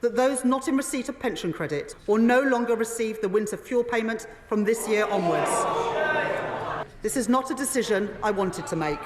that those not in receipt of pension credit will no longer receive the winter fuel payment from this year onwards. This is not a decision I wanted to make.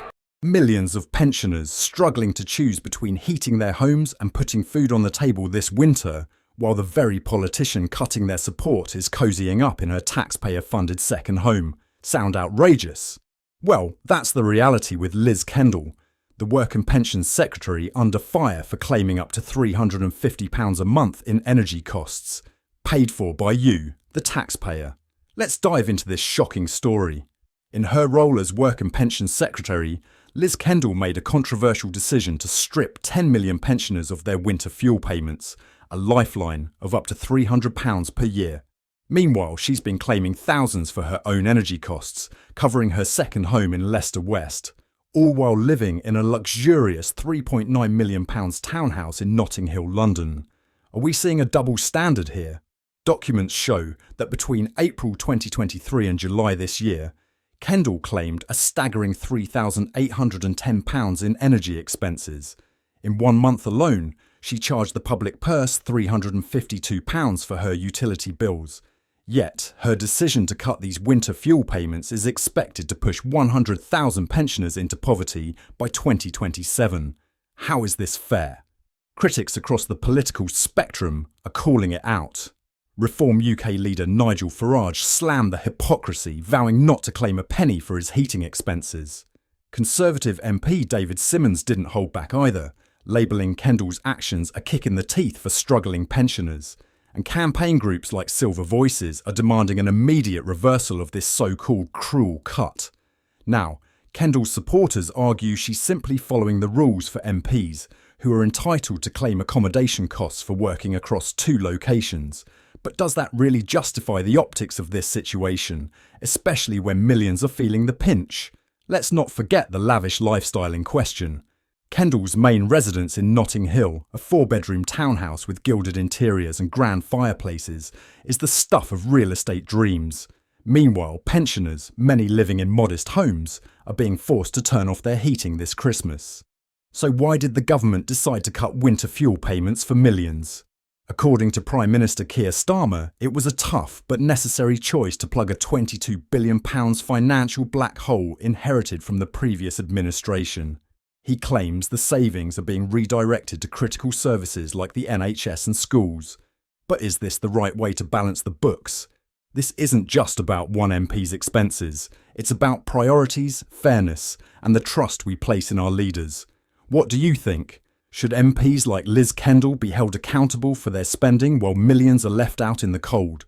Millions of pensioners struggling to choose between heating their homes and putting food on the table this winter, while the very politician cutting their support is cozying up in her taxpayer-funded second home. Sound outrageous? Well, that's the reality with Liz Kendall, the Work and Pensions Secretary, under fire for claiming up to £350 a month in energy costs, paid for by you, the taxpayer. Let's dive into this shocking story. In her role as Work and Pensions Secretary, Liz Kendall made a controversial decision to strip 10 million pensioners of their winter fuel payments, a lifeline of up to £300 per year. Meanwhile, she's been claiming thousands for her own energy costs, covering her second home in Leicester West, all while living in a luxurious £3.9 million townhouse in Notting Hill, London. Are we seeing a double standard here? Documents show that between April 2023 and July this year, Kendall claimed a staggering £3,810 in energy expenses. In 1 month alone, she charged the public purse £352 for her utility bills. Yet, her decision to cut these winter fuel payments is expected to push 100,000 pensioners into poverty by 2027. How is this fair? Critics across the political spectrum are calling it out. Reform UK leader Nigel Farage slammed the hypocrisy, vowing not to claim a penny for his heating expenses. Conservative MP David Simmons didn't hold back either, labelling Kendall's actions a kick in the teeth for struggling pensioners. And campaign groups like Silver Voices are demanding an immediate reversal of this so-called cruel cut. Now, Kendall's supporters argue she's simply following the rules for MPs, who are entitled to claim accommodation costs for working across 2 locations. But does that really justify the optics of this situation, especially when millions are feeling the pinch? Let's not forget the lavish lifestyle in question. Kendall's main residence in Notting Hill, a 4-bedroom townhouse with gilded interiors and grand fireplaces, is the stuff of real estate dreams. Meanwhile, pensioners, many living in modest homes, are being forced to turn off their heating this Christmas. So why did the government decide to cut winter fuel payments for millions? According to Prime Minister Keir Starmer, it was a tough but necessary choice to plug a £22 billion financial black hole inherited from the previous administration. He claims the savings are being redirected to critical services like the NHS and schools. But is this the right way to balance the books? This isn't just about one MP's expenses. It's about priorities, fairness, and the trust we place in our leaders. What do you think? Should MPs like Liz Kendall be held accountable for their spending while millions are left out in the cold?